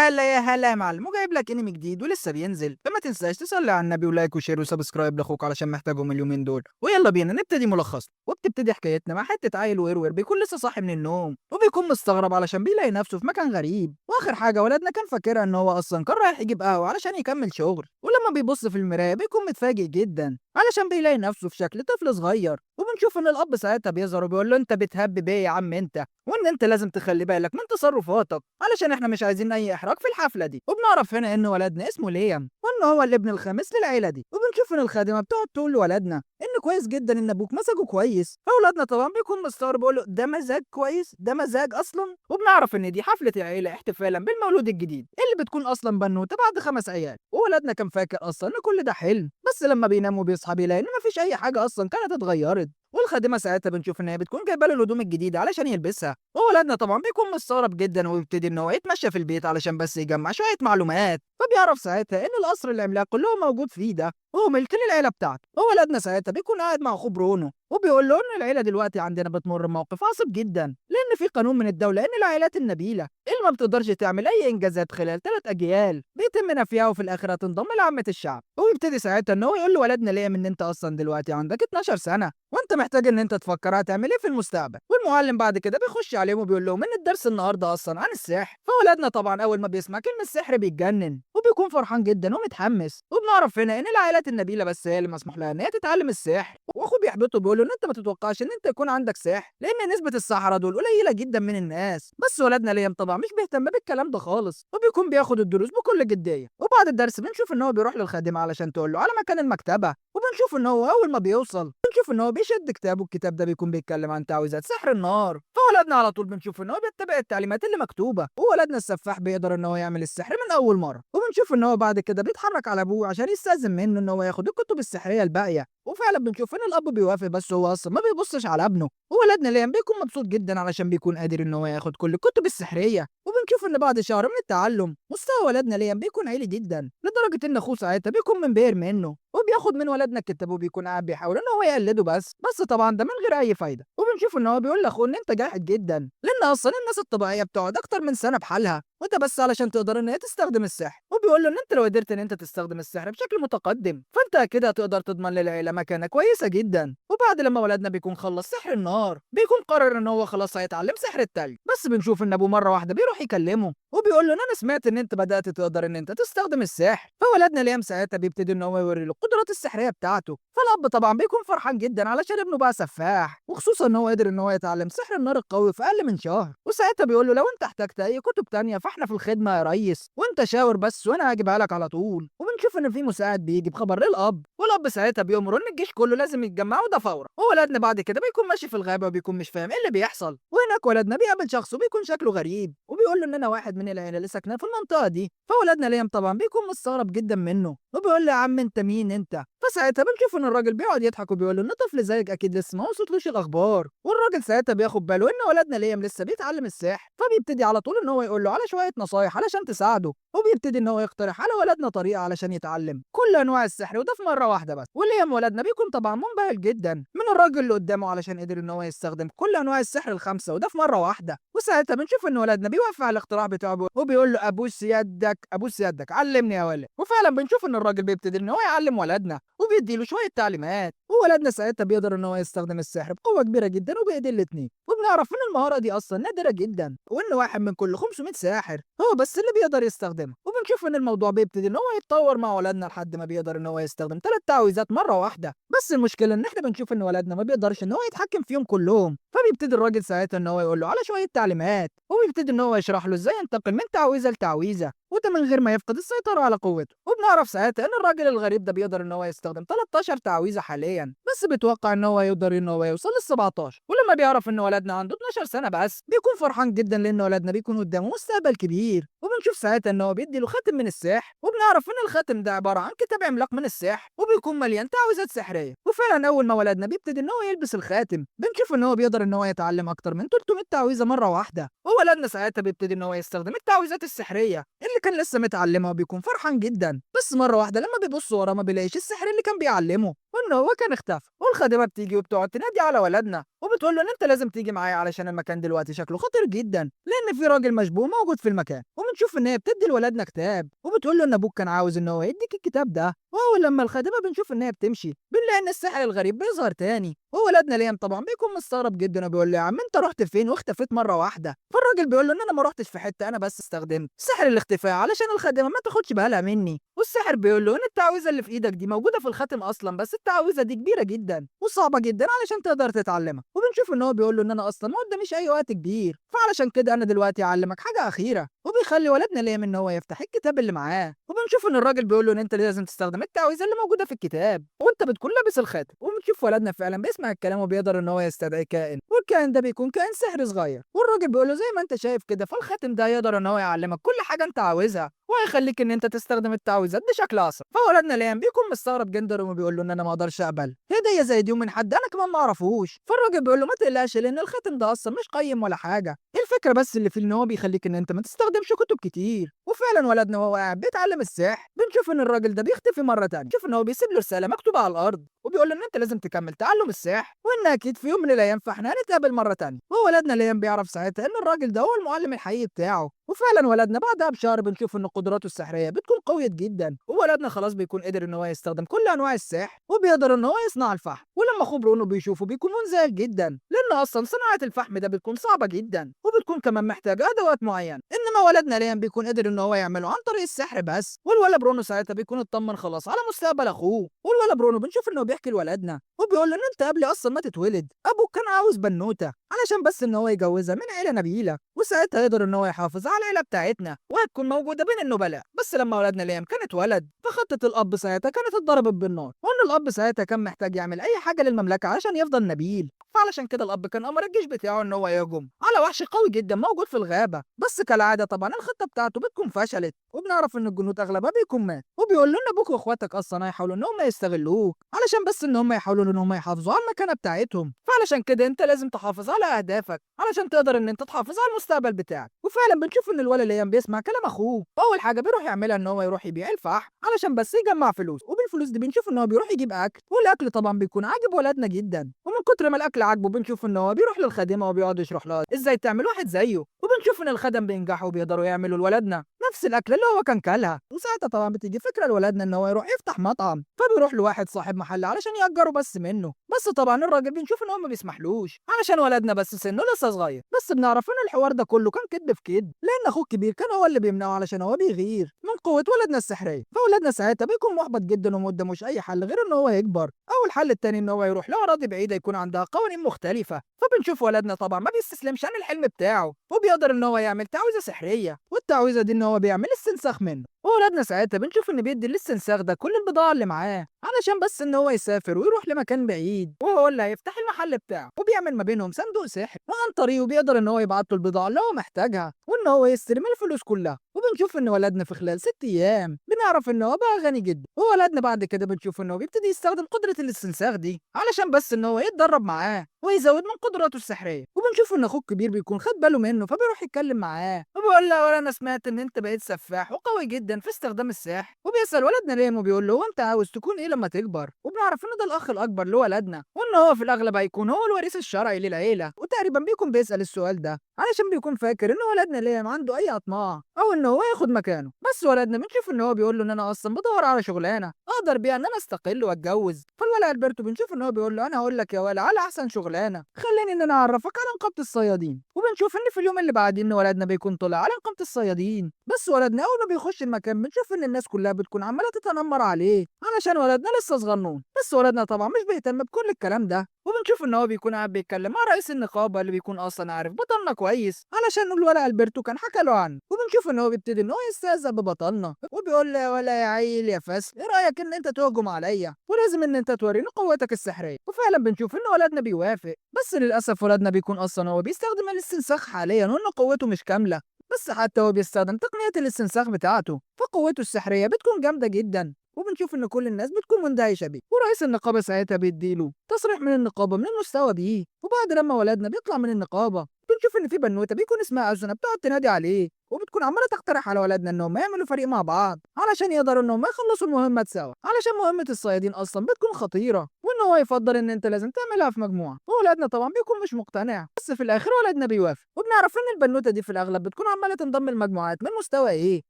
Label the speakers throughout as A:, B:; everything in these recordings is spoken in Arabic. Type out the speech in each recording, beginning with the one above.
A: يا هلا يا معلم، وجايب لك انمي جديد ولسه بينزل، فما تنساش تصلي على النبي ولايك وشير وسبسكرايب لاخوك علشان محتاجهم اليومين دول. ويلا بينا نبتدي ملخص. وبتبتدي حكايتنا مع حته عيل ويرور بيكون لسه صاحي من النوم، وبيكون مستغرب علشان بيلاقي نفسه في مكان غريب. واخر حاجه ولدنا كان فاكرها ان هو اصلا كان رايح يجيب قهوه علشان يكمل شغل، ولما بيبص في المرايه بيكون متفاجئ جدا علشان بيلاقي نفسه في شكل طفل صغير. وبنشوف ان الاب ساعتها بيظهر وبيقول له انت بتهبب ايه يا عم انت، وان انت لازم تخلي بالك من تصرفاتك علشان احنا مش عايزين اي احراج في الحفله دي. وبنعرف هنا ان ولدنا اسمه ليام، وان هو الابن الخامس للعيله دي. وبنشوف ان الخادمه بتقعد تقول لولدنا ان كويس جدا ان ابوك مزاجه كويس، فاولادنا طبعا بيكون مستغرب بيقول له ده مزاج كويس، ده مزاج اصلا. وبنعرف ان دي حفله العيله احتفالا بالمولود الجديد اللي بتكون اصلا بنوته بعد 5 عيال. وولدنا كان فاكر اصلا ان كل ده حلم، بس لما بينام وبيصحى بيلاقي ان مفيش اي حاجه اصلا كانت اتغيرت. والخادمه ساعتها بنشوف ان هي بتكون جايبه له الهدوم الجديده علشان يلبسها. وولدنا طبعا بيكون مستغرب جدا ويبتدي ان هو يتمشى في البيت علشان بس يجمع شويه معلومات. فبيعرف ساعتها ان القصر العملاق اللي هو موجود فيه ده هو ملك للعيله بتاعته. وولدنا ساعتها بيكون قاعد مع اخوه برونو وبيقول له ان العيله دلوقتي عندنا بتمر بموقف عصيب جدا، لان في قانون من الدوله ان العائلات النبيله اللي ما بتقدرش تعمل اي انجازات خلال 3 اجيال بيتم نفيها وفي الاخر هتنضم لعامه الشعب. ويبتدي ساعتها ان هو يقول لولدنا ليام ان انت اصلا دلوقتي عندك 12 سنه وانت محتاج ان انت تفكر هتعمل ايه في المستقبل. والمعلم بعد كده بيخش عليهم وبيقول لهم ان الدرس النهارده اصلا عن السحر. فولادنا طبعا اول ما بيسمع كلمه سحر بيتجنن وبيكون فرحان جدا ومتحمس. وبنعرف هنا ان العائلات النبيله بس هي اللي مسموح لها ان هي تتعلم السحر. واخوه بيحبطه بيقول له ان انت ما تتوقعش ان انت يكون عندك سحر لان نسبه السحره دول قليله جدا من الناس. بس ولادنا ليام طبعا مش بيهتم بالكلام ده خالص وبيكون بياخد الدروس بكل جديه. وبعد الدرس بنشوف ان هو بيروح للخادمه علشان تقول له على مكان المكتبه. وبنشوف ان هو اول ما بيوصل بنشوف ان هو بيشد كتاب والكتاب ده بيكون بيتكلم عن تعويذات سحر النار. فولادنا على طول بنشوف ان هو بيتبع التعليمات اللي مكتوبه، وولادنا السفاح بيقدر ان هو يعمل السحر من اول مره. وبنشوف ان هو بعد كده بيتحرك على ابوه عشان يستأذن منه ان هو ياخد الكتب السحريه الباقيه. وفعلا بنشوف ان الاب بيوافق بس هو اصلا ما بيبصش على ابنه. وولادنا ليام بيكون مبسوط جدا علشان بيكون قادر ان هو ياخد كل الكتب السحريه. وبنشوف ان بعد شهر من التعلم مستوى ولادنا ليام بيكون عالي جدا لدرجه ان اخوه ساعتها بيكون منبهر منه وبياخد من ولادنا الكتاب وبيكون قاعد بيحاول ان هو يقلده بس طبعا ده من غير اي فايده. وبنشوف ان هو بيقول لاخوه ان انت جاحد جدا لان اصلا الناس الطبيعيه بتقعد اكتر من سنه بحالها وانت بس علشان تقدر ان هي تستخدم السحر. وبيقول له ان انت لو قدرت ان انت تستخدم السحر بشكل متقدم فانت كده هتقدر تضمن للعيله مكانه كويسه جدا. وبعد لما ولدنا بيكون خلص سحر النار بيكون قرر ان هو خلاص هيتعلم سحر التلج. بس بنشوف ان ابوه مره واحده بيروح يكلمه وبيقول له ان انا سمعت ان انت بدات تقدر ان انت تستخدم السحر. فولدنا ليام ساعتها بيبتدي ان هو يوري له القدرات السحريه بتاعته. فالاب طبعا بيكون فرحان جدا علشان ابنه بقى سفاح، وخصوصا ان هو قدر ان هو يتعلم سحر النار القوي في اقل من شهر. وساعتها بيقول له لو انت احتجت اي كتب تانية فاحنا في الخدمه يا ريس، وانت شاور بس وانا هجيبها لك على طول. وبنشوف ان في مساعد بيجي بخبر للاب، والاب ساعتها بيأمر ان الجيش كله لازم يتجمعوا ده فورا. وولدنا بعد كده بيكون ماشي في الغابه وبيكون مش فاهم ايه اللي بيحصل. وهناك ولدنا بيقابل شخص وبيكون شكله غريب وبيقول له ان انا واحد من العيله اللي ساكنه في المنطقه دي. فولدنا ليام طبعا بيكون مستغرب جدا منه وبيقول له يا عم انت مين انت. فساعتها بنشوف ان الراجل بيقعد يضحك وبيقول له ان طفل زيك اكيد لسه ما وصلتلوش الاخبار. والراجل ساعتها بياخد باله ان ولدنا ليام لسه بيتعلم السحر، فبيبتدي على طول ان هو يقول له على شويه نصايح علشان تساعده. وبيبتدي ان هو يقترح على ولدنا طريقه علشان يتعلم كل انواع السحر وده في مره واحده بس. وليام ولدنا بيكون طبعا منبهر جدا من الراجل اللي قدامه علشان قدر ان هو يستخدم كل انواع السحر الخمسه وده في مره واحده. وساعتها بنشوف ان ولدنا بيوافق على الاختراع بتاعه وبيقول له ابوس يدك ابوس يدك علمني يا ولد. وفعلا بنشوف ان الراجل بيبتدي ان هو يعلم ولدنا وبيدي له شويه تعليمات. وولدنا ساعتها بيقدر ان هو يستخدم السحر بقوه كبيره جدا وبايدين الاتنين. وبنعرف ان المهاره دي اصلا نادره جدا وان واحد من كل 500 ساحر هو بس اللي بيقدر يستخدمها. وبنشوف ان الموضوع بيبتدي ان هو يتطور مع ولدنا لحد ما بيقدر ان هو يستخدم 3 تعويذات مره واحده. بس المشكله ان احنا بنشوف ان ولدنا ما بيقدرش ان هو يتحكم فيهم كلهم. فبيبتدي الراجل ساعتها ان هو يقول له على شويه تعليمات وبيبتدي ان هو يشرح له ازاي ينتقل من تعويذه لتعويذه وده من غير ما يفقد السيطره على قوته. وبنعرف ساعتها ان الراجل الغريب ده بيقدر ان هو يستخدم 13 تعويذه حاليا بس بيتوقع ان هو يقدر ان هو يوصل لل 17. ولما بيعرف ان ولدنا عنده 12 سنه بس بيكون فرحان جدا لان ولدنا بيكون قدامه مستقبل كبير. وبنشوف ساعتها ان هو بيدي له خاتم من السحر وبنعرف ان الخاتم ده عباره عن كتاب عملاق من السحر وبيكون مليان تعويذات سحريه. وفعلا اول ما ولدنا بيبتدي ان هو يلبس الخاتم بنشوف ان هو بيقدر ان هو يتعلم اكتر من 300 تعويذه مره واحده. وولدنا ساعتها بيبتدي ان هو يستخدم التعويذات السحريه اللي كان لسه متعلمها وبيكون فرحان جدا، بس مرة واحدة لما بيبص وراه ما بيلاقيش السحر اللي كان بيعلمه، وإن هو كان اختفى. والخادمة بتيجي وبتقعد تنادي على ولدنا وبتقول له إن أنت لازم تيجي معايا علشان المكان دلوقتي شكله خطر جدا، لأن في راجل مشبوه موجود في المكان. وبنشوف إن هي بتدي لولدنا كتاب وبتقول له إن أبوك كان عاوز إن هو يديك الكتاب ده. وأول لما الخادمة بنشوف إن هي بتمشي بنلاقي إن السحر الغريب بيظهر تاني، وولدنا ليام طبعا بيكون مستغرب جدا وبيقول له يا عم أنت رحت فين واختفيت مرة واحدة؟ فالراجل بيقول له إن أنا ما رحتش في حتة، أنا بس استخدمت سحر الاختفاء علشان الخادمة ما تاخدش بالها مني. والساحر بيقول له إن التعويذة اللي في إيدك دي موجودة في الخاتم أصلا، بس التعويذة دي كبيرة جدا وصعبة جدا علشان تقدر تتعلمها. وبنشوف إن هو بيقول له إن أنا أصلا ما قداميش أي وقت كبير، فعلشان كده أنا دلوقتي أعلمك حاجة أخيرة. وبيخلي ولدنا ليام إن هو يفتح الكتاب اللي معاه، وبنشوف إن الراجل بيقول له إن أنت لازم تستخدم التعويذة اللي موجودة في الكتاب وأنت بتكون لابس الخاتم. وبنشوف ولدنا فعلا بيسمع الكلام وبيقدر إن هو يستدعي كائن، والكائن ده بيكون كائن سحر صغير. والراجل بيقول له زي ما أنت شايف كده فالخاتم ده يقدر إن هو يعلمك كل حاجة أنت عاوزها وهيخليك ان انت تستخدم التعويذات بشكل اسرع. فولدنا ليام بيكون مستغرب جدا وبيقول له ان انا ما اقدرش اقبل هديه زي دي من حد انا كمان ما اعرفوش. فالراجل بيقول له ما تقلقش لان الخاتم ده اصلا مش قيم ولا حاجه، الفكره بس اللي فيه ان هو بيخليك ان انت ما تستخدمش كتب كتير. وفعلا ولدنا وهو قاعد بيتعلم السحر بنشوف ان الراجل ده بيختفي مره تانية، نشوف ان هو بيسيب له رساله مكتوبه على الارض وبيقول له ان انت لازم تكمل تعلم السحر وان اكيد في يوم من الايام فاحنا هنتقابل مره تانية. وولدنا ليام بيعرف ساعتها ان الراجل ده هو المعلم الحقيقي بتاعه. وفعلا ولدنا بعدها بشهر بنشوف ان قدراته السحريه بتكون قويه جدا، وولدنا خلاص بيكون قدر ان هو يستخدم كل انواع السحر وبيقدر ان هو يصنع الفحم. ولما اخوه برونو بيشوفه بيكون منزعج جدا لان اصلا صناعه الفحم ده بتكون صعبه جدا وبتكون كمان محتاجه ادوات معينه، انما ولدنا ليام بيكون قدر ان هو يعمله عن طريق السحر بس. والولد برونو ساعتها بيكون اطمن خلاص على مستقبل اخوه. والولد برونو بنشوف انه بيحكي لولدنا وبيقول له ان انت قبل اصلا ما تتولد ابوك كان عاوز بنوته علشان بس ان هو يجوزها من عيله نبيله، وساعتها يقدر ان هو يحافظ على العيله بتاعتنا وهتكون موجوده بين النبلاء. بس لما ولدنا ليام كان اتولد فخطه الاب ساعتها كانت اتضربت بالنار، وان الاب ساعتها كان محتاج يعمل اي حاجه للمملكه عشان يفضل نبيل. فعلشان كده الاب كان امر الجيش بتاعه ان هو يهجم على وحش قوي جدا موجود في الغابه، بس كالعاده طبعا الخطه بتاعته بتكون فشلت وبنعرف ان الجنود اغلبها بيكون مات. وبيقول له ان ابوك واخواتك اصلا هيحاولوا ان هم يستغلوك علشان بس ان هم يحاولوا ان هم يحافظوا على المكانه بتاعتهم، فعلشان كده انت لازم تحافظ على اهدافك علشان تقدر ان انت تحافظ على المستقبل بتاعك. وفعلا بنشوف ان الولد ليام بيسمع كلام اخوه، واول حاجه بيروح يعملها ان هو يروح يبيع الفحم علشان بس يجمع فلوس، وبالفلوس دي بنشوف ان هو بيروح يجيب اكل، والاكل طبعا بيكون عاجب ولدنا جدا. ومن كتر ما الاكل عاجبه بنشوف ان هو بيروح للخادمه وبيقعد يشرح لها ازاي تعمل واحد زيه، وبنشوف ان الخدم بينجحوا وبيقدروا يعملوا لولدنا نفس الاكل اللي هو كان كلها. وساعتها طبعا بتيجي فكره لولدنا ان هو يروح يفتح مطعم، فبيروح لواحد صاحب محل علشان يأجره بس منه، بس طبعا الراجل بنشوف ان هو ما بيسمحلوش علشان ولدنا بس سنه لسه صغير. بس بنعرف ان الحوار ده كله كان كدب في كدب لان اخوه الكبير كان هو اللي بيمنعه علشان هو بيغير من قوه ولدنا السحريه. فولدنا ساعتها بيكون محبط جدا وما قداموش اي حل غير ان هو يكبر، او الحل التاني ان هو يروح لاراضي بعيده يكون عندها قوانين مختلفه. فبنشوف ولدنا طبعا ما بيستسلمش عن الحلم بتاعه وبيقدر ان هو يعمل تعويذه سحريه، والتعويذه دي ان هو بيعمل استنساخ منه. وولدنا ساعتها بنشوف ان بيدي الاستنساخ ده كل البضاعه اللي معاه علشان بس ان هو يسافر ويروح لمكان بعيد، وهو اللي هيفتح المحل بتاعه وبيعمل ما بينهم صندوق سحر، وعن طريقه بيقدر ان هو يبعت له البضاعه اللي هو محتاجها وان هو يستلم الفلوس كلها. وبنشوف ان ولدنا في خلال 6 ايام بنعرف ان هو بقى غني جدا. وولدنا بعد كده بنشوف ان هو بيبتدي يستخدم قدره الاستنساخ دي علشان بس ان هو يتدرب معاه ويزود من قدراته السحريه. وبنشوف ان اخوه الكبير بيكون خد باله منه فبيروح يتكلم معاه وبيقول له ولا انا سمعت ان انت بقيت سفاح وقوي جدا في استخدام السحر. وبيسال ولدنا ليه وبيقول له هو انت عاوز تكون ايه لما تكبر. وبنعرف ان ده الاخ الاكبر لولدنا وان هو في الاغلب هيكون هو الوريث الشرعي للعيله، وتقريبا بيكون بيسال السؤال ده علشان بيكون فاكر ان ولدنا ليه عنده اي اطماع او ان هو ياخد مكانه. بس ولدنا بنشوف ان هو بيقول له ان انا اصلا بدور على شغلانه اقدر بيها ان انا استقل واتجوز. فالولد البرتو بنشوف ان هو بيقول له انا هقول لك يا ولا على احسن شغلانه، خليني ان انا اعرفك على نقابه الصيادين. وبنشوف ان في اليوم اللي بعديه ان ولدنا بيكون طلع على نقابه الصيادين، بس ولدنا اول ما بيخش المكان بنشوف ان الناس كلها بتكون عماله تتنمر عليه علشان ولدنا لسه صغنون. بس ولدنا طبعا مش بيهتم بكل الكلام ده، وبنشوف ان هو بيكون قاعد بيتكلم مع رئيس النقابه اللي بيكون اصلا عارف بطلنا كويس علشان الولد البرتو كان حكى له عنه. وبنشوف ان هو بيبتدي ان هو يستهزأ ببطلنا وبيقول له يا ولا يا عيل يا فس ايه رايك ان انت تهجم عليا ولازم ان انت توريني قوتك السحريه. وفعلا بنشوف ان ولدنا بيوافق، بس للاسف ولدنا بيكون اصلا هو بيستخدم الاستنساخ حاليا وان قوته مش كامله، بس حتى هو بيستخدم تقنيه الاستنساخ بتاعته فقوته السحريه بتكون جامده جدا. وبنشوف ان كل الناس بتكون مندهشه بيه، ورئيس النقابه ساعتها بيديله تصريح من النقابه من المستوى بيه. وبعد لما ولدنا بيطلع من النقابه بنشوف ان في بنوته بيكون اسمها أزنة بتقعد تنادي عليه بتكون عماله تقترح على ولادنا انهم يعملوا فريق مع بعض علشان يقدروا انهم يخلصوا المهمات سوا، علشان مهمه الصيادين اصلا بتكون خطيره، وان هو يفضل ان انت لازم تعملها في مجموعه، وولادنا طبعا بيكون مش مقتنع، بس في الاخر ولادنا بيوافق. وبنعرف ان البنوته دي في الاغلب بتكون عماله تنضم المجموعات من مستوى ايه،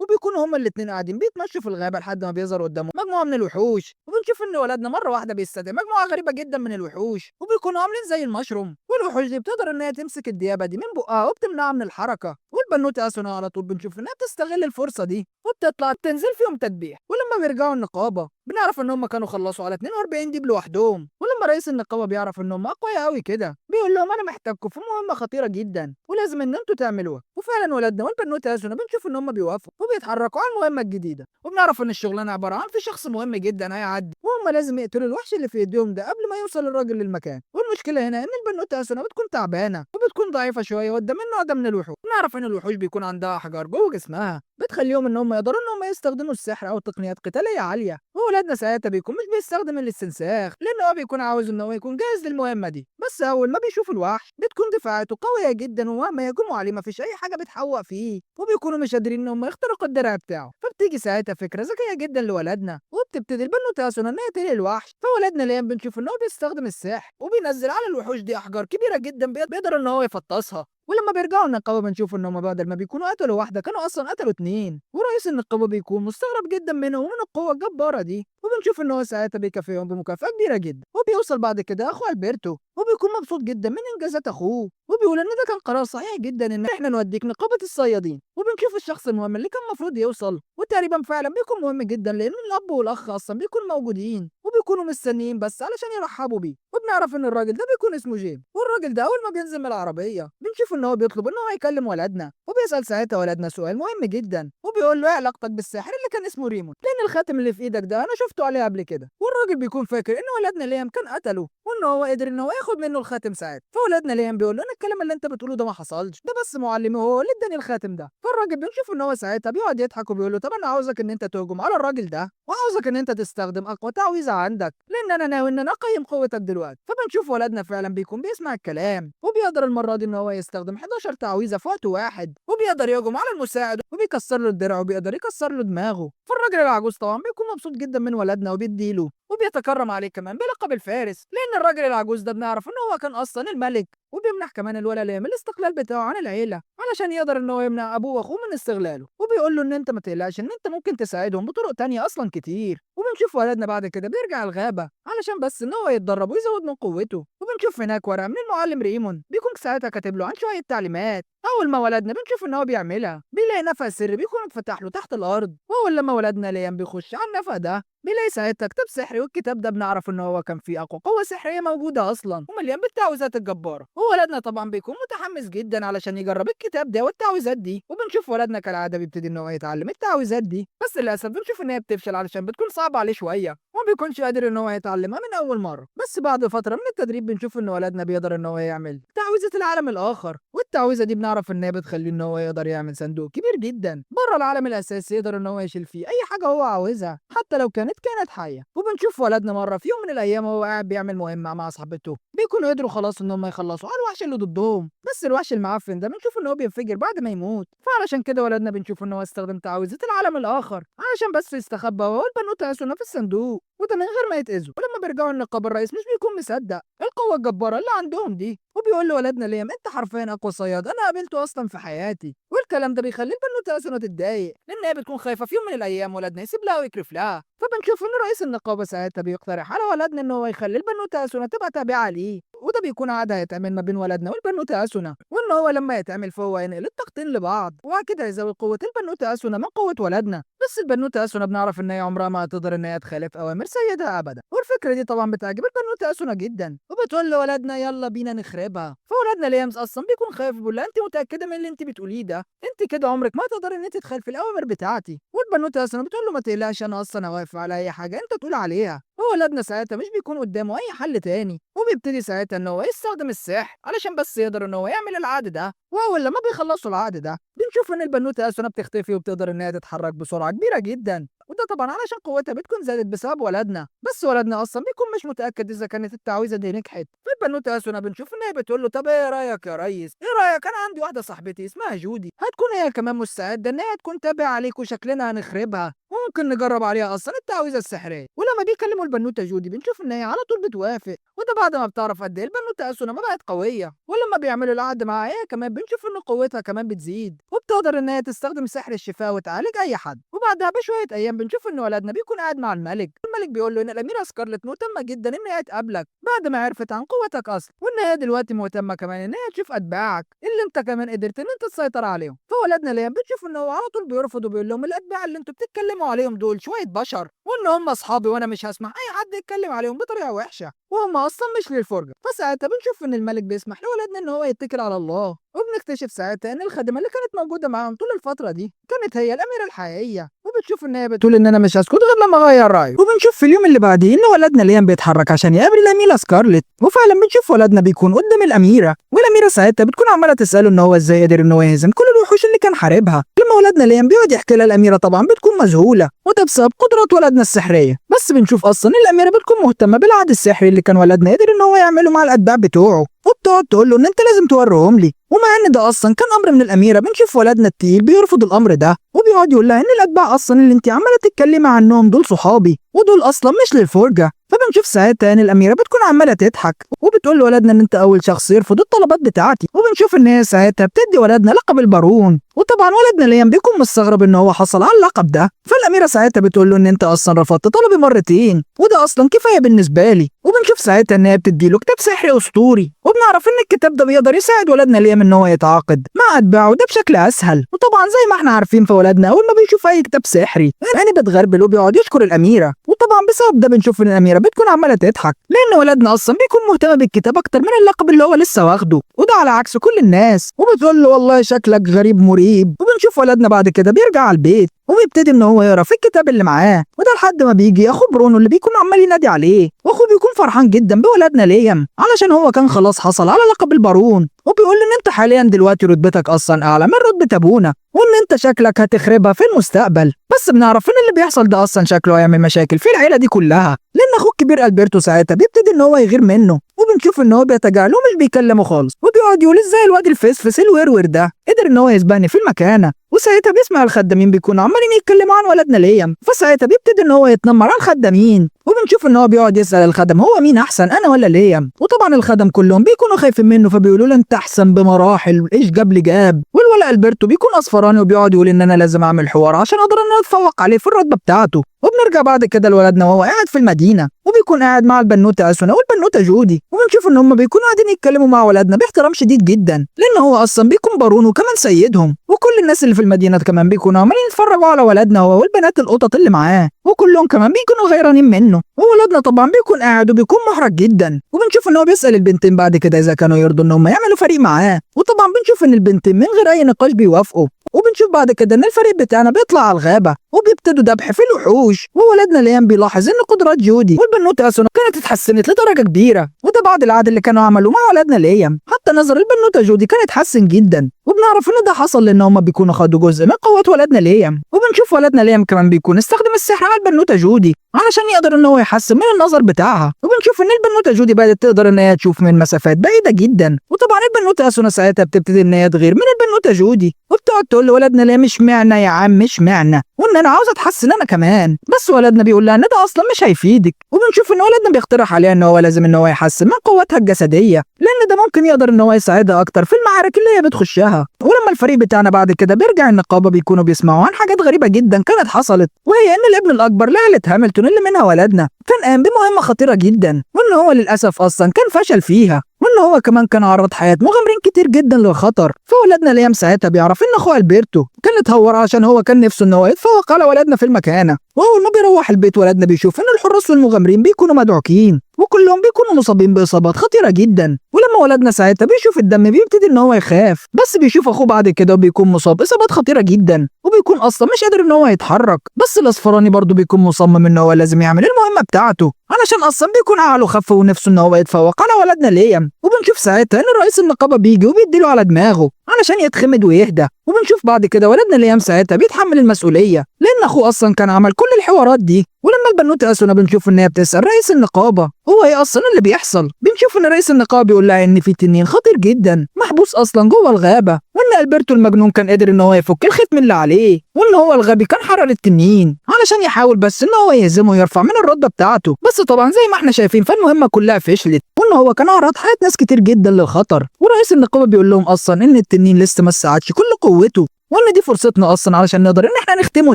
A: وبيكونوا هما الاتنين قاعدين بيتمشوا في الغابه لحد ما بيظهر قدامهم مجموعه من الوحوش، وبنشوف ان ولادنا مره واحده بيستدعي مجموعه غريبه جدا من الوحوش، وبيكونوا عاملين زي المشروم، والوحوش دي بتقدر ان هي تمسك الديابه دي من بقها وبتمنعها من الحركه. والبنوته اسونا على طول بنشوف انها بتستغل الفرصه دي وبتطلع تنزل فيهم تدبيح. ولما بيرجعوا النقابه بنعرف ان هم كانوا خلصوا على 42 ديب لوحدهم، ولما رئيس النقابه بيعرف ان هم اقوياء قوي كده بيقول لهم انا محتاجكم في مهمه خطيره جدا ولازم ان انتوا تعملوها. وفعلا ولادنا والبنوته اسونا بنشوف ان هم بيوافقوا وبيتحركوا على المهمه الجديده، وبنعرف ان الشغلانه عباره عن في شخص مهم جدا هيعدي وهم لازم يقتلوا الوحش اللي في ايديهم ده قبل ما يوصل الراجل للمكان. والمشكله هنا ان البنوته اسونا بتكون تعبانه وبتكون ضعيفه شويه قدام النوع ده من الوحوش. بنعرف ان الوحوش بيكون عندها احجار جوه جسمها بتخليهم ان هم يقدروا ان هم يستخدموا السحر او تقنيات قتاليه عاليه، وولادنا ساعتها بيكون مش بيستخدم الاستنساخ لان هو بيكون عاوز ان هو يكون جاهز للمهمه دي. بس اول ما بيشوف الوحش بتكون دفاعاته قويه جدا، ومهما يهجموا عليه مفيش اي حاجه بتحوق فيه، وبيكونوا مش قادرين ان هم يخترقوا الدرع بتاعه. فبتيجي ساعتها فكره ذكيه جدا لولادنا وبتبتدي البنوته اسونا ان هي تقتل الوحش. فولادنا ليام بنشوف ان هو بيستخدم السحر وبينزل على الوحوش دي احجار كبيره جدا بيقدر ان هو يفطسها. ولما بيرجعوا النقابه بنشوف ان هم بدل ما بيكونوا قتلوا واحده كانوا اصلا قتلوا اتنين، ورئيس النقابه بيكون مستغرب جدا منهم ومن القوه الجباره دي، وبنشوف ان هو ساعتها بيكافئهم بمكافاه كبيره جدا. وبيوصل بعد كده اخو البرتو وبيكون مبسوط جدا من انجازات اخوه، وبيقول ان ده كان قرار صحيح جدا ان احنا نوديك نقابه الصيادين. وبنشوف الشخص المهم اللي كان المفروض يوصل، وتقريبا فعلا بيكون مهم جدا لان الاب والاخ اصلا بيكونوا موجودين وبيكونوا مستنيين بس علشان يرحبوا بيه. وبنعرف ان الراجل ده بيكون اسمه جيم، والراجل ده اول ما بينزل من العربيه بنشوف ان هو بيطلب ان هو يكلم ولدنا، وبيسال ساعتها ولدنا سؤال مهم جدا وبيقول له ايه علاقتك بالساحر اللي كان اسمه ريمون، لان الخاتم اللي في ايدك ده انا شفته عليه قبل كده. والراجل بيكون فاكر ان ولدنا ليام كان قتله وان هو قدر ان هو ياخد منه الخاتم ساعتها. فولدنا ليام بيقول له انا الكلام اللي انت بتقوله ده ما حصلش، ده بس معلمي هو اللي اداني الخاتم ده. فالراجل بنشوف ان هو ساعتها بيقعد يضحك وبيقول له طب انا عاوزك ان انت تهجم على الراجل ده وعاوزك ان انت تستخدم اقوى تعويذه عندك لان انا ناوي ان انا اقيم قوتك دلوقتي. فبنشوف ولدنا فعلا بيكون بيسمع الكلام وبيقدر المره دي ان هو يستخدم 11 تعويذه في وقت واحد، وبيقدر يهجم على المساعد وبيكسر له الدرع وبيقدر يكسر له دماغه. فالراجل العجوز طبعا بيكون مبسوط جدا من ولدنا وبيديله وبيتكرم عليه كمان بلقب الفارس، لان الراجل العجوز ده بنعرف ان هو كان اصلا الملك، وبيمنح كمان الولد ليام الاستقلال بتاعه عن العيله علشان يقدر ان هو يمنع ابوه واخوه من استغلاله، وبيقول له ان انت ما تقلقش ان انت ممكن تساعدهم بطرق تانية اصلا كتير. وبنشوف ولدنا بعد كده بيرجع الغابه علشان بس ان هو يتدرب ويزود من قوته، وبنشوف هناك ورقه من المعلم ريمون بيكون ساعتها كاتب له عن شويه تعليمات. اول ما ولدنا بنشوف ان هو بيعملها بيلاقي نفق سري بيكون اتفتح له تحت الارض، واول لما ولدنا ليام بيخش على النفق ده بيلاقي ساعتها كتاب سحري، والكتاب ده بنعرف ان هو كان فيه اقوى قوه سحريه موجوده اصلا ومليان بالتعويذات الجباره. وولدنا طبعا بيكون متحمس جدا علشان يجرب الكتاب ده والتعويذات دي، وبنشوف ولدنا كالعاده بيبتدي ان هو يتعلم التعويذات دي، بس للاسف بنشوف ان هي بتفشل علشان بتكون صعبه عليه شويه وما بيكونش قادر ان هو يتعلمها من اول مره. بس بعد فتره من التدريب بنشوف ان ولدنا بيقدر ان هو يعمل تعويذه العالم الاخر، والتعويذه دي بنعرف ان هي بتخليه ان هو يقدر يعمل صندوق كبير جدا بره العالم الاساسي يقدر ان هو يشيل فيه اي حاجه هو عاوزها حتى لو كانت حيه. وبنشوف ولدنا مره في يوم من الايام وهو قاعد بيعمل مهمه مع صاحبته بيكونوا قدروا خلاص ان هم يخلصوا على الوحش اللي ضدهم، بس الوحش المعفن ده بنشوف ان هو بينفجر بعد ما يموت. فعلشان كده ولدنا بنشوف ان هو استخدم تعويذه العالم الاخر علشان بس يستخبى هو والبنوته اسونا في الصندوق، وده من غير ما يتاذوا. ولما بيرجعوا النقابه الرئيس مش بيكون مصدق القوه الجباره اللي عندهم دي، وبيقول لولدنا ليام انت حرفيا اقوى صياد انا قابلته اصلا في حياتي. والكلام ده بيخلي البنوته اسونا تتضايق لان هي بتكون خايفه في يوم من الايام ولدنا يسيب لها ويكرف لها. فبنشوف ان رئيس النقابه ساعتها بيقترح على ولدنا ان هو يخلي البنوته اسونا تبقى تابعه ليه، وده بيكون عاده هيتعمل ما بين ولدنا والبنوته اسونا، وان هو لما يتعمل فهو ينقل الطاقتين لبعض وكده هيزود قوه البنوته اسونا من قوه ولدنا. بس البنوته اسونا بنعرف ان هي عمرها ما هتقدر ان هي تخالف اوامر سيدها ابدا، والفكره دي طبعا بتعجب البنوته اسونا جدا وبتقول لولدنا يلا بينا نخربها. فولدنا ليامس اصلا بيكون خايف بيقول لها انت متاكده من اللي انت بتقوليه ده؟ انت كده عمرك ما تقدري ان انت تخالفي الاوامر بتاعتي. والبنوته اسونا بتقول له ما تقلقش انا اصلا واقف على اي حاجه انت تقول عليها. وولدنا ساعتها مش بيكون قدامه اي حل تاني وبيبتدي ساعتها ان هو يستخدم السحر علشان بس يقدر ان هو يعمل العقد ده. واول لما بيخلصوا العقد ده بنشوف ان البنوته اسونا بتختفي وبتقدر ان هي تتحرك بسرعه كبيره جدا، وده طبعا علشان قوتها بتكون زادت بسبب ولدنا. بس ولدنا اصلا بيكون مش متاكد اذا كانت التعويذه دي نجحت. فالبنوته اسونا بنشوف ان هي بتقول له طب ايه رايك يا ريس، ايه رايك انا عندي واحده صاحبتي اسمها جودي، هتكون هي كمان مستعده ان هي تكون تابعه عليك وشكلنا هنخربها، وممكن نجرب عليها اصلا التعويذه السحريه. ولما بيكلموا البنوته جودي بنشوف ان هي على طول بتوافق، وده بعد ما بتعرف قد ايه البنوته اسونا ما بقت قويه. ولما بيعملوا العقد معاها هي كمان بنشوف ان قوتها كمان بتزيد، وبتقدر ان هي تستخدم سحر الشفاء وتعالج اي حد. وبعدها بشويه ايام بنشوف ان ولدنا بيكون قاعد مع الملك بيقول له ان الاميره سكارلت مهتمه جدا ان هي تقابلك بعد ما عرفت عن قوتك اصلا، وان هي دلوقتي مهتمه كمان ان هي تشوف اتباعك اللي انت كمان قدرت ان انت تسيطر عليهم. فولدنا ليام بنشوف ان هو على طول بيرفض وبيقول لهم الاتباع اللي انتوا بتتكلموا عليهم دول شويه بشر، وان هم اصحابي وانا مش هسمح اي حد يتكلم عليهم بطريقه وحشه، وهم اصلا مش للفرجه. فساعتها بنشوف ان الملك بيسمح لولدنا ان هو يتكل على الله، وبنكتشف ساعتها ان الخادمه اللي كانت موجوده معاهم طول الفتره دي كانت هي الاميره الحقيقيه. وبتشوف ان هي بتقول ان انا مش هسكت غير لما اغير رايه. وبنشوف في اليوم اللي بعديه ان ولدنا ليام بيتحرك عشان يقابل الاميره سكارلت، وفعلا بنشوف ولدنا بيكون قدام الاميره، والاميره ساعتها بتكون عماله تساله ان هو ازاي قدر ان هو يهزم كل الوحوش اللي كان حاربها. لما ولدنا ليام بيقعد يحكي لها الاميره طبعا بتكون مذهوله، وده بسبب قدرات ولدنا السحريه. بس بنشوف اصلا الاميره بتكون مهتمه بالعهد السحري اللي كان ولدنا قدر ان هو يعمله مع الاتباع بتوعه، وبتقعد تقول له ان انت لازم توريهم لي. ومع ان ده اصلا كان امر من الاميره بنشوف ولدنا التقيل بيرفض الامر ده، وبيقعد يقول لها ان الاتباع اصلا اللي انت عماله تتكلمي عنهم دول صحابي ودول اصلا مش للفرجه. فبنشوف ساعتها ان الاميره بتكون عماله تضحك وبتقول لولدنا ان انت اول شخص يرفض الطلبات بتاعتي. وبنشوف ان هي ساعتها بتدي ولدنا لقب البارون، وطبعا ولدنا ليام بيكون مستغرب ان هو حصل على اللقب ده. فالاميره ساعتها بتقول له ان انت اصلا رفضت طلبي مرتين وده اصلا كفايه بالنسبه لي. وبنشوف ساعتها ان هي بتدي له كتاب سحري اسطوري، وبنعرف ان الكتاب ده بيقدر يساعد ولدنا ليام ان هو يتعاقد مع اتباعه ده بشكل اسهل. وطبعا زي ما احنا عارفين فولدنا اول ما بيشوف اي كتاب سحري يعني بتغربل وبيقعد يشكر الاميره، وطبعا بسبب ده بنشوف ان الاميره بتكون عماله تضحك لان ولدنا اصلا بيكون مهتم بالكتاب اكتر من اللقب اللي هو لسه واخده، وده على عكس كل الناس. وبتقول له والله شكلك غريب مريب. وبنشوف ولدنا بعد كده بيرجع على البيت وبيبتدي ان هو يقرا في الكتاب اللي معاه، وده لحد ما بيجي اخوه برونو اللي بيكون عمال ينادي عليه، واخوه بيكون فرحان جدا بولدنا ليام علشان هو كان خلاص حصل على لقب البارون، وبيقول له ان انت حاليا دلوقتي رتبتك اصلا اعلى من رتبه ابونا، وان انت شكلك هتخربها في المستقبل. بس بنعرف ان اللي بيحصل ده اصلا شكله هيعمل مشاكل في العيله دي كلها، لان اخوه الكبير البرتو ساعتها بيبتدي ان هو يغير منه، وبنشوف ان هو بيتجاهله ومش بيكلمه خالص، وبيقعد يقول ازاي الواد الفسفس الورور ده قدر ان هو يسبقني في المكانه. وساعتها بيسمع الخدامين بيكونوا عمالين يتكلموا عن ولدنا ليام، فساعتها بيبتدي ان هو يتنمر على الخدامين، وبنشوف ان هو بيقعد يسال الخدم هو مين احسن انا ولا ليام. وطبعا الخدم كلهم بيكونوا خايفين منه فبيقولوا له انت احسن بمراحل، ايش جاب لي جاب. والولد البرتو بيكون اصفراني وبيقعد يقول ان انا لازم اعمل حوار عشان اقدر ان انا اتفوق عليه في الرتبه بتاعته. وبنرجع بعد كده لولدنا وهو قاعد في المدينه وبيكون قاعد مع البنوته اسونا والبنوته جودي، وبنشوف ان هم بيكونوا قاعدين يتكلموا مع ولدنا باحترام شديد جدا لان هو اصلا بيكون بارون وكمان سيدهم، وكل الناس اللي في المدينه كمان بيكونوا عمالين يتفرجوا على ولدنا هو والبنات القطط اللي معاه، وكلهم كمان بيكونوا غيرانين منه. وولدنا طبعا بيكون قاعد وبيكون محرج جدا، وبنشوف ان هو بيسال البنتين بعد كده اذا كانوا يرضوا ان هم يعملوا فريق معاه، وطبعا بنشوف ان البنتين من غير اي نقاش بيوافقوا. وبنشوف بعد كده ان الفريق بتاعنا بيطلع على الغابه وبيبتدوا ذبح في الوحوش، وولدنا ليام بيلاحظ ان قدرات جودي والبنوته اسونا كانت اتحسنت لدرجه كبيره، وده بعد العهد اللي كانوا عملوه مع ولدنا ليام. حتى نظر البنوته جودي كان اتحسن جدا، وبنعرف ان ده حصل لان هم بيكونوا خدوا جزء من قوه ولدنا ليام. وبنشوف ولدنا ليام كمان بيكون استخدم السحر على البنوته جودي علشان يقدر ان هو يحسن من النظر بتاعها، وبنشوف ان البنوته جودي بدات تقدر ان هي تشوف من مسافات بعيده جدا. وطبعا البنوته اسونا ساعتها بتبتدي ان هي تغير من البنوته جودي وبتقعد تقول لولدنا ليام اشمعنى يا عم اشمعنى، وان انا عاوز اتحسن انا كمان. بس ولدنا بيقول لها ان ده اصلا مش هيفيدك. وبنشوف ان ولدنا بيقترح عليها ان هو لازم ان هو يحسن من قوتها الجسديه لان ده ممكن يقدر ان هو يساعدها اكتر في المعارك اللي هي بتخشها. ولما الفريق بتاعنا بعد كده بيرجع النقابه بيكونوا بيسمعوا عن حاجات غريبه جدا كانت حصلت، وهي ان الابن الاكبر لعيله هاملتون اللي منها ولدنا كان قام بمهمه خطيره جدا، وان هو للاسف اصلا كان فشل فيها، وان هو كمان كان عرض حياه مغامرين كتير جدا للخطر. فولدنا ليام ساعتها بيعرف ان اخوه البرتو كان اتهور عشان هو كان نفسه ان هو يتفوق على ولدنا في المكانه. واول ما بيروح البيت ولدنا بيشوف ان الحراس والمغامرين بيكونوا مدعوكين وكلهم بيكونوا مصابين باصابات خطيره جدا. ولما ولدنا ساعتها بيشوف الدم بيبتدي ان هو يخاف، بس بيشوف اخوه بعد كده وبيكون مصاب اصابات خطيره جدا وبيكون اصلا مش قادر ان هو يتحرك. بس الاصفراني برضه بيكون مصمم ان هو لازم يعمل المهمه بتاعته علشان اصلا بيكون عقله خف ونفسه ان هو يتفوق على ولدنا ليام. وبنشوف ساعتها ان رئيس النقابه بيجي وبيديله على دماغه علشان يتخمد ويهدى. وبنشوف بعد كده ولدنا ليام ساعتها بيتحمل المسؤوليه لان اخوه اصلا كان عمل كل الحوارات دي. ولما البنوته اسونا بنشوف ان هي بتسال رئيس النقابه هو ايه اصلا اللي بيحصل. بنشوف ان رئيس النقابه بيقول لها ان في تنين خطير جدا محبوس اصلا جوه الغابه، وان البرتو المجنون كان قادر ان هو يفك الختم اللي عليه، وان هو الغبي كان حرر التنين علشان يحاول بس ان هو يهزمه ويرفع من الرتبه بتاعته. بس طبعا زي ما احنا شايفين فالمهمه كلها فشلت، وان هو كان عرض حياه ناس كتير جدا للخطر. ورئيس النقابه بيقول لهم اصلا ان التنين لسه ما استعادش كل قوته، وان دي فرصتنا اصلا علشان نقدر ان احنا نختمه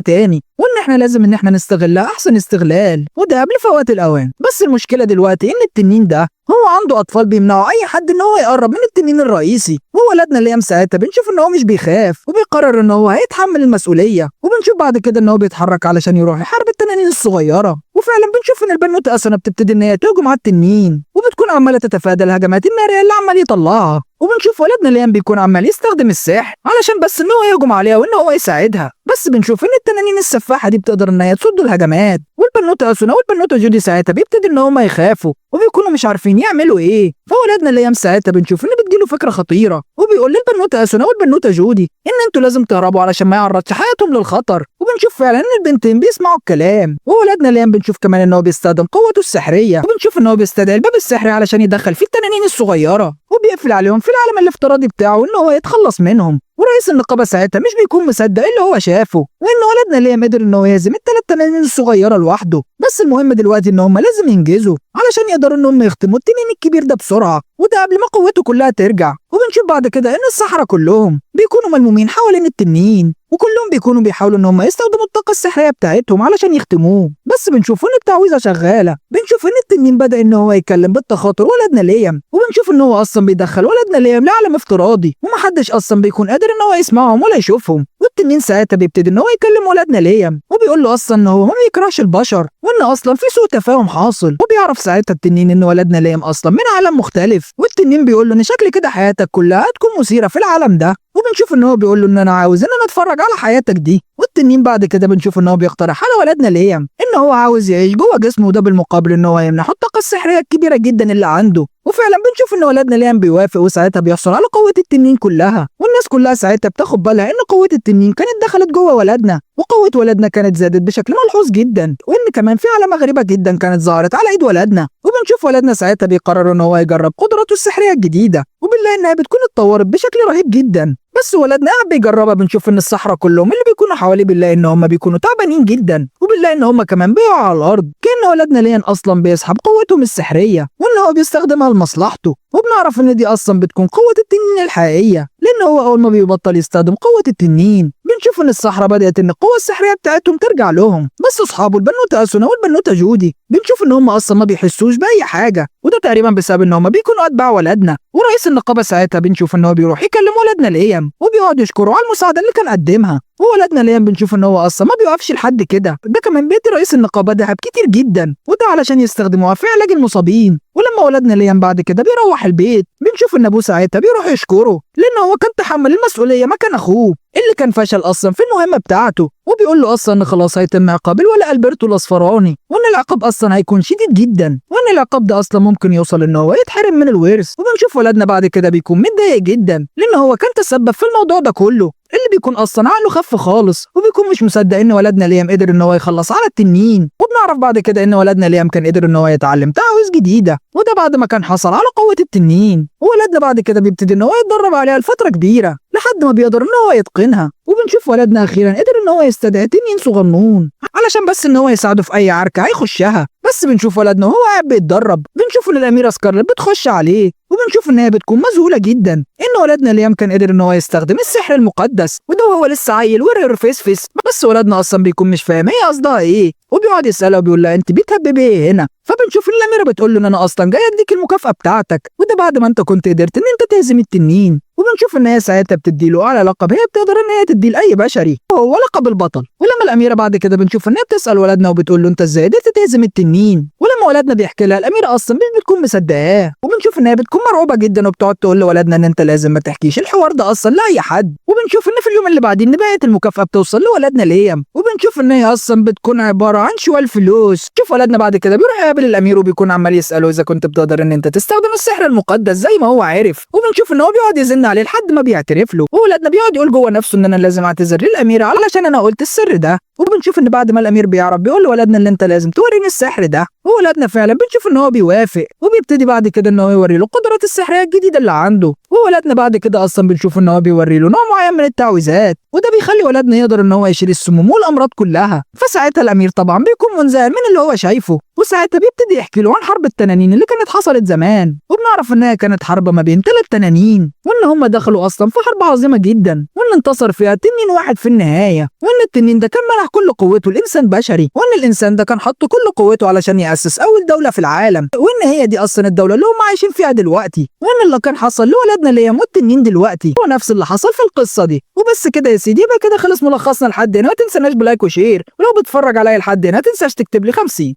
A: تاني، وان احنا لازم ان احنا نستغلها احسن استغلال وده قبل فوات الاوان. بس المشكله دلوقتي ان التنين ده هو عنده اطفال بيمنعوا اي حد ان هو يقرب من التنين الرئيسي، وولدنا ليام ساعتها بنشوف ان هو مش بيخاف وبيقرر ان هو هيتحمل المسؤوليه. وبنشوف بعد كده ان هو بيتحرك علشان يروح يحارب التنانين الصغيره. وفعلا بنشوف ان البنوته اسنا بتبتدي ان هي تهجم على التنين، وبتكون عماله تتفادى الهجمات الناريه اللي عمال يطلعها. وبنشوف ولدنا ليام بيكون عمال يستخدم السحر علشان بس ان هو يهجم عليها وان هو يساعدها. بس بنشوف ان التنانين السفاحه دي بتقدر ان هي تصد الهجمات، والبنوته اسنا والبنوته جودي ساعتها بيبتدي ان هم يخافوا وبيكونوا مش عارفين يعملوا ايه. فولدنا ليام ساعتها بنشوف ان بتجيله فكره خطيره، وبيقول للبنوته اسنا والبنوته جودي ان انتوا لازم تهربوا علشان ما يعرضش حياتهم للخطر. وبنشوف فعلا ان البنتين بيسمعوا الكلام. وولدنا ليام بنشوف كمان ان هو بيستخدم قوته السحريه، وبنشوف ان هو بيستدعي الباب السحري علشان يدخل فيه التنانين الصغيره وبيقفل عليهم في العالم الافتراضي بتاعه ان هو يتخلص منهم. ورئيس النقابه ساعتها مش بيكون مصدق اللي هو شافه، وان ولدنا ليام قدر ان هو يهزم الثلاث تنانين الصغيره لوحده. بس المهم دلوقتي ان هم لازم ينجزوا علشان يقدروا ان هم يختموا التنين الكبير ده بسرعه، وده قبل ما قوته كلها ترجع. وبنشوف بعد كده ان السحرة كلهم بيكونوا ملمومين حوالين التنين، وكلهم بيكونوا بيحاولوا ان هم يستخدموا الطاقه السحريه بتاعتهم علشان يختموه. بس بنشوف ان التعويذه شغاله. بنشوف ان التنين بدا ان هو يتكلم بالتخاطر ولدنا ليام، وبنشوف ان هو اصلا بيدخل ولدنا ليام لعالم افتراضي ومحدش اصلا بيكون قادر ان هو يسمعهم ولا يشوفهم. والتنين ساعتها بيبتدي ان هو يكلم ولدنا ليام وبيقول له اصلا ان هو ما بيكرهش البشر، وان اصلا في سوء تفاهم حاصل. وبيعرف ساعتها التنين ان ولدنا ليام اصلا من عالم مختلف. والتنين بيقول له ان شكل كده حياتك كلها هتكون مثيره في العالم ده. وبنشوف ان هو بيقول له ان انا عاوز ان انا اتفرج على حياتك دي. والتنين بعد كده بنشوف ان هو بيقترح على ولدنا ليام ان هو عاوز يعيش جوه جسمه، وده بالمقابل ان هو يمنحه الطاقه السحريه الكبيره جدا اللي عنده. وفعلا بنشوف ان ولدنا ليام بيوافق، وساعتها بيحصل على قوه التنين كلها. والناس كلها ساعتها بتاخد بالها ان قوه التنين كانت دخلت جوه ولدنا، وقوه ولدنا كانت زادت بشكل ملحوظ جدا، وان كمان في علامه غريبه جدا كانت ظهرت على ايد ولدنا. وبنشوف ولدنا ساعتها بيقرر ان هو يجرب قدراته السحريه الجديده، وبنلاقي انها بتكون اتطورت بشكل رهيب جدا. بس ولدنا قاعد بيجربها. بنشوف ان الصحراء كلهم اللي بيكونوا حواليه بنلاقي ان هم بيكونوا تعبانين جدا، وبنلاقي ان هم كمان بيقعوا على الارض، كأن ولدنا ليان اصلا بيسحب قوتهم السحريه وان هو بيستخدمها لمصلحته. وبنعرف ان دي اصلا بتكون قوه التنين الحقيقيه، لان هو اول ما بيبطل يستخدم قوه التنين بنشوف ان الصحراء بدات ان القوه السحريه بتاعتهم ترجع لهم. بس اصحابه البنوته اسونا والبنوته جودي بنشوف ان هم اصلا ما بيحسوش باي حاجه، وده تقريبا بسبب ان هم بيكونوا اتباع ولدنا. ورئيس النقابه ساعتها بنشوف ان هو بيروح يكلم ولدنا ليام وبيقعد يشكره على المساعده اللي كان قدمها. وولدنا ليام بنشوف ان هو اصلا ما بيوقفش لحد كده، ده كمان بيدي رئيس النقابه دهب كتير جدا، وده علشان يستخدموها في علاج المصابين. ولما ولدنا ليام بعد كده بيروح البيت بنشوف ان ابوه ساعتها بيروح يشكره، لان هو كان تحمل المسؤوليه مكان اخوه اللي كان فشل اصلا في المهمه بتاعته. وبيقول له اصلا ان خلاص هيتم عقاب الولد البرتو الاصفراني، وان العقاب اصلا هيكون شديد جدا، وان العقاب ده اصلا ممكن يوصل ان هو يتحرم من الورث. وبنشوف ولدنا بعد كده بيكون متضايق جدا، لان هو كان تسبب في الموضوع ده كله، اللي بيكون اصلا عقله خف خالص، وبيكون مش مصدق ان ولدنا ليام قدر ان هو يخلص على التنين. وبنعرف بعد كده ان ولدنا ليام كان قدر ان هو يتعلم تعويذ جديده، وده بعد ما كان حصل على قوه التنين. وولدنا بعد كده بيبتدي ان هو يتدرب عليها لفتره كبيره لحد ما بيقدر ان هو يتقنها. وبنشوف ولدنا اخيرا قدر ان هو يستدعي تنين صغنون علشان بس ان هو يساعده في اي عركه هيخشها. بس بنشوف ولدنا وهو قاعد بيتدرب بنشوف ان الاميره سكارلت بتخش عليه، وبنشوف ان هي بتكون مذهوله جدا ان ولدنا ليام كان قدر ان هو يستخدم السحر المقدس، وده وهو لسه عيل ورفسفس. بس ولدنا اصلا بيكون مش فاهم هي قصدها ايه، وبيقعد يسالها وبيقول لها انت بتهببي ايه هنا. فبنشوف ان الاميره بتقول له ان انا اصلا جاي اديك المكافاه بتاعتك، وده بعد ما انت كنت قدرت ان انت تهزم التنين. وبنشوف ان هي ساعتها بتديله اعلى لقب هي بتقدر ان هي تديه لاي بشري، وهو لقب البطل. ولما الاميره بعد كده بنشوف ان هي بتسال ولدنا وبتقول له انت ازاي قدرت تهزم التنين. ولما ولدنا بيحكي لها الأميرة أصلا مش بتكون مصدقاه، وبنشوف إن هي بتكون مرعوبة جدا وبتقعد تقول لولدنا إن أنت لازم ما تحكيش الحوار ده أصلا لأي حد. وبنشوف إن في اليوم اللي بعدين بقية المكافأة بتوصل لولدنا ليام، وبنشوف إن هي أصلا بتكون عبارة عن شوية فلوس. شوف ولدنا بعد كده بيروح يقابل الأمير وبيكون عمال يسأله إذا كنت بتقدر إن أنت تستخدم السحر المقدس زي ما هو عارف، وبنشوف إن هو بيقعد يزن عليه لحد ما بيعترف له، وولدنا بيقعد يقول جوه نفسه إن أنا لازم أعتذر للأميرة علشان أنا قلت السر ده. وبنشوف إن بعد ما الأمير بيعرف بيقول لولدنا إن أنت لازم توريني السحر ده، وولدنا فعلا بنشوف إن هو بيوافق، وبيبتدي بعد كده إن هو يوري له القدرات السحرية الجديدة اللي عنده. وولدنا بعد كده أصلا بنشوف إن هو بيوري له نوع معين من التعويذات، وده بيخلي ولدنا يقدر إن هو يشيل السموم والأمراض كلها. فساعتها الأمير طبعا بيكون منزعج من اللي هو شايفه، وساعتها بيبتدي يحكي له عن حرب التنانين اللي كانت حصلت زمان، وبنعرف إنها كانت حرب ما بين 3 تنانين، وإن هم دخلوا أصلا في حرب عظيمة جدا، وإن انتصر فيها تنين واحد في النهاية، وإن التنين ده كان منح كل قوته لإنسان بشري، وإن الإنسان ده كان حط كل قوته علشان يأسس أول دولة في العالم، وإن هي دي أصلا الدولة اللي هم عايشين فيها دلوقتي، وإن اللي كان حصل لولدنا اللي يموت التنين دلوقتي هو نفس اللي حصل في القصة دي. وبس كده يا سيدي، يبقى كده خلص ملخصنا لحد هنا. ما تنسناش بلايك وشير، ولو بتتفرج عليا لحد هنا ما تنساش تكتب لي 50.